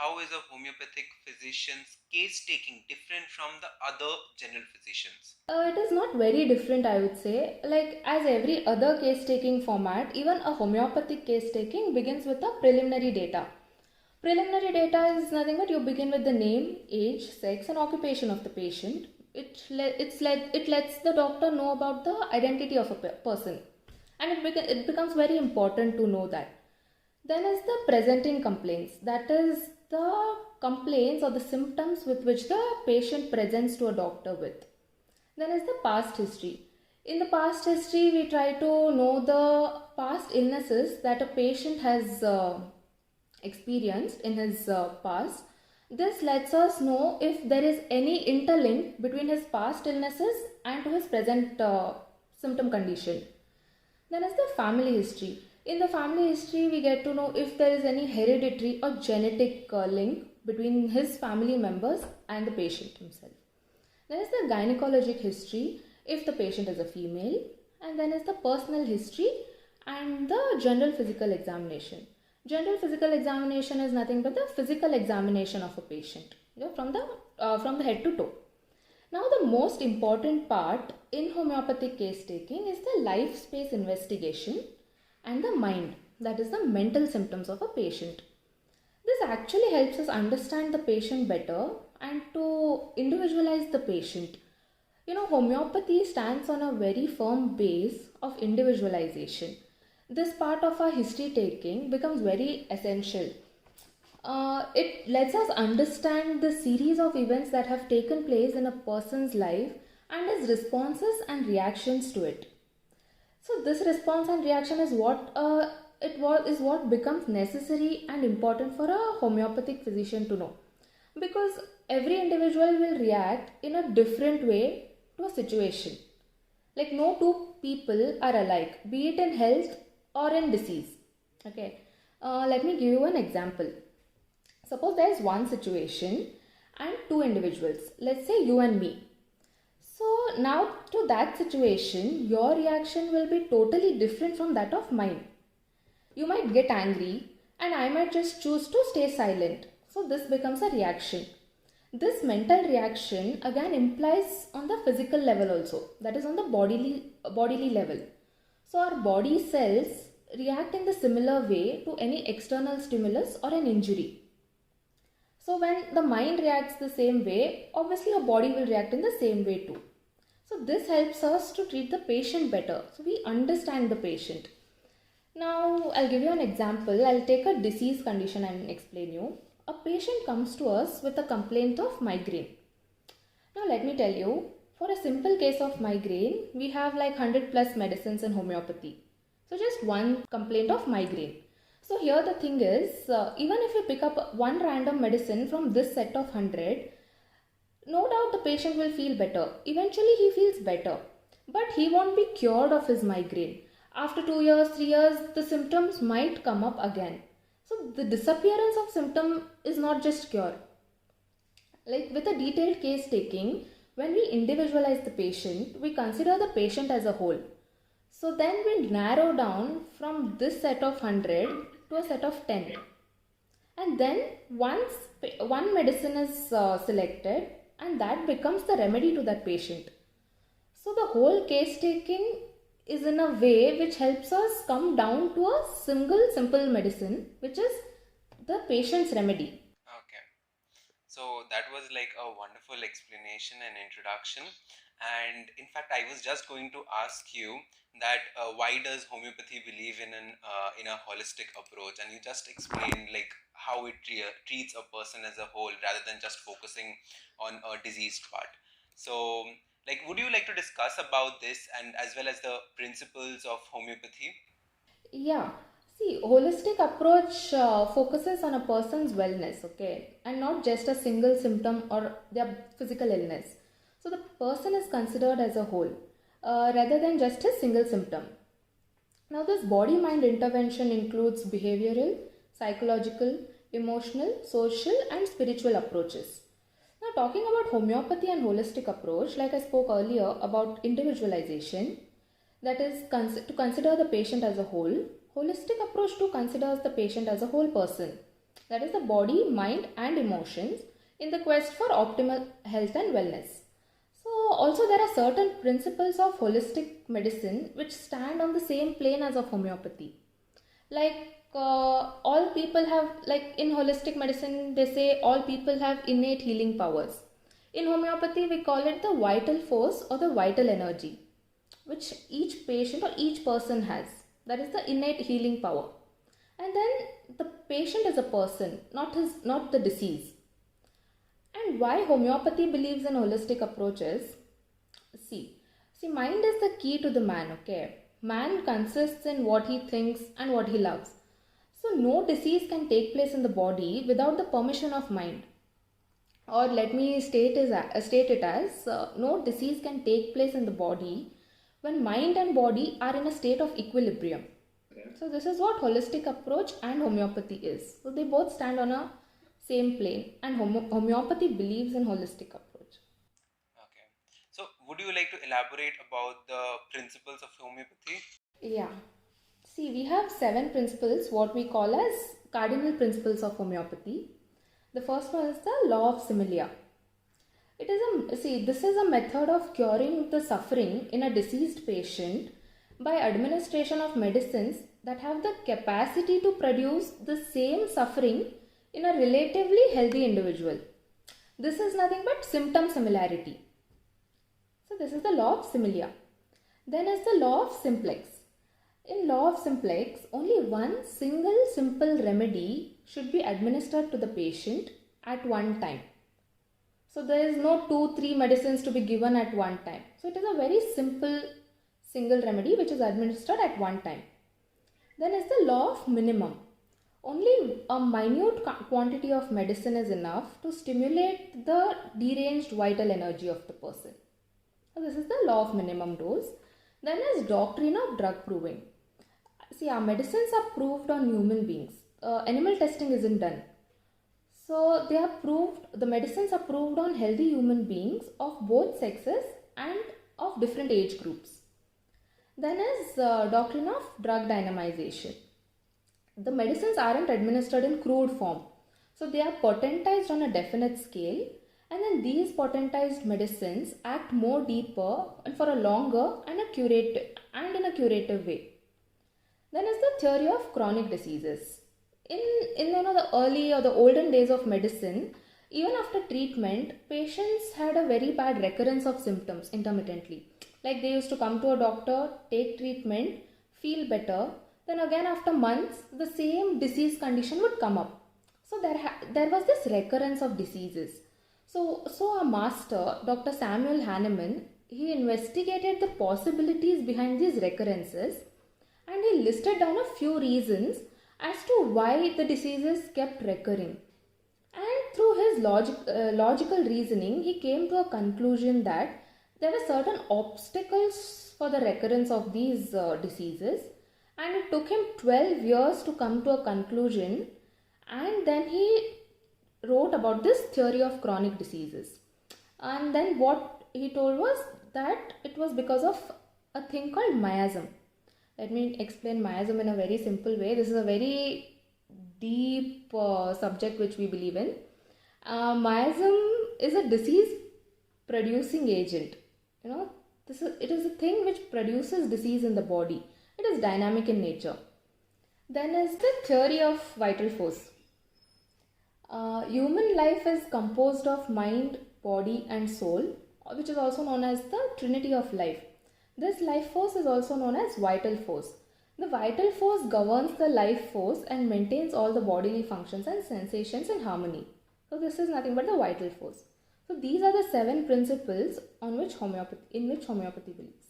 how is a homeopathic physician's case taking different from the other general physicians? It is not very different, I would say. Like, as every other case taking format, even a homeopathic case taking begins with a preliminary data. Preliminary data is nothing but you begin with the name, age, sex, and occupation of the patient. It lets the doctor know about the identity of a person, and it becomes very important to know that. Then is the presenting complaints. That is the complaints or the symptoms with which the patient presents to a doctor with. Then is the past history. In the past history, we try to know the past illnesses that a patient has experienced in his past. This lets us know if there is any interlink between his past illnesses and to his present symptom condition. Then is the family history. In the family history, we get to know if there is any hereditary or genetic link between his family members and the patient himself. Then is the gynecologic history if the patient is a female, and then is the personal history and the general physical examination. General physical examination is nothing but the physical examination of a patient, from the head to toe. Now, the most important part in homeopathic case taking is the life space investigation and the mind, that is, the mental symptoms of a patient. This actually helps us understand the patient better and to individualize the patient. Homeopathy stands on a very firm base of individualization. This part of our history taking becomes very essential. It lets us understand the series of events that have taken place in a person's life and his responses and reactions to it. So this response and reaction is what becomes necessary and important for a homeopathic physician to know, because every individual will react in a different way to a situation. Like, no two people are alike, be it in health or in disease. Okay, let me give you an example. Suppose there is one situation and two individuals, let's say you and me. So now to that situation, your reaction will be totally different from that of mine. You might get angry and I might just choose to stay silent. So this becomes a reaction. This mental reaction again implies on the physical level also, that is on the bodily level. So our body cells react in the similar way to any external stimulus or an injury. So when the mind reacts the same way, obviously your body will react in the same way too. So this helps us to treat the patient better. So we understand the patient. Now I'll give you an example. I'll take a disease condition and explain you. A patient comes to us with a complaint of migraine. Now let me tell you, for a simple case of migraine, we have like 100 plus medicines in homeopathy. So just one complaint of migraine. So here the thing is, even if you pick up one random medicine from this set of 100, no doubt the patient will feel better. Eventually he feels better. But he won't be cured of his migraine. After 2 years, 3 years, the symptoms might come up again. So the disappearance of symptom is not just cure. Like with a detailed case taking, when we individualize the patient, we consider the patient as a whole. So then we narrow down from this set of 100 to a set of 10. And then once one medicine is selected, and that becomes the remedy to that patient. So the whole case taking is in a way which helps us come down to a single simple medicine, which is the patient's remedy. Okay. So that was like a wonderful explanation and introduction. And in fact, I was just going to ask you that why does homeopathy believe in a holistic approach? And you just explained like how it treats a person as a whole rather than just focusing on a diseased part. So, like, would you like to discuss about this and as well as the principles of homeopathy? Yeah. See, holistic approach focuses on a person's wellness, okay, and not just a single symptom or their physical illness. So the person is considered as a whole, rather than just a single symptom. Now, this body mind intervention includes behavioral, psychological, emotional, social, and spiritual approaches. Now, talking about homeopathy and holistic approach, like I spoke earlier about individualization, that is to consider the patient as a whole. Holistic approach to considers the patient as a whole person. that is the body, mind, and emotions, in the quest for optimal health and wellness. So, also, there are certain principles of holistic medicine which stand on the same plane as of homeopathy. Like, all people have, like in holistic medicine, they say all people have innate healing powers. In homeopathy, we call it the vital force or the vital energy, which each patient or each person has. That is the innate healing power. And then the patient is a person, not the disease. And why homeopathy believes in holistic approaches? See, mind is the key to the man, okay? Man consists in what he thinks and what he loves. So, no disease can take place in the body without the permission of mind. Or let me state it as no disease can take place in the body when mind and body are in a state of equilibrium. So, this is what holistic approach and homeopathy is. So, they both stand on a same plane, and homeopathy believes in holistic approach. Okay. So, would you like to elaborate about the principles of homeopathy? Yeah. See, we have 7 principles, what we call as cardinal principles of homeopathy. The first one is the law of similia. This is a method of curing the suffering in a diseased patient by administration of medicines that have the capacity to produce the same suffering in a relatively healthy individual. This is nothing but symptom similarity. So this is the law of similia. Then is the law of simplex. In law of simplex, only one single simple remedy should be administered to the patient at one time. So there is no 2-3 medicines to be given at one time. So it is a very simple single remedy which is administered at one time. Then is the law of minimum. Only a minute quantity of medicine is enough to stimulate the deranged vital energy of the person. So this is the law of minimum dose. Then is doctrine of drug proving. See, our medicines are proved on human beings. Animal testing isn't done. So they are proved, the medicines are proved on healthy human beings of both sexes and of different age groups. Then is doctrine of drug dynamization. The medicines aren't administered in crude form. So they are potentized on a definite scale, and then these potentized medicines act more deeper and for a longer and in a curative way. Then is the theory of chronic diseases. In the early or the olden days of medicine, even after treatment, patients had a very bad recurrence of symptoms intermittently. Like they used to come to a doctor, take treatment, feel better, then again after months, the same disease condition would come up. So there was this recurrence of diseases. So our master, Dr. Samuel Hahnemann, he investigated the possibilities behind these recurrences, and he listed down a few reasons as to why the diseases kept recurring. And through his logical reasoning, he came to a conclusion that there were certain obstacles for the recurrence of these diseases, and it took him 12 years to come to a conclusion, and then he wrote about this theory of chronic diseases. And then what he told was that it was because of a thing called miasm. Let me explain miasm in a very simple way. This is a very deep subject which we believe in. Miasm is a disease producing agent. It is a thing which produces disease in the body. It is dynamic in nature. Then is the theory of vital force. Human life is composed of mind, body and soul, which is also known as the trinity of life. This life force is also known as vital force. The vital force governs the life force and maintains all the bodily functions and sensations in harmony. So this is nothing but the vital force. So these are the 7 principles in which homeopathy believes.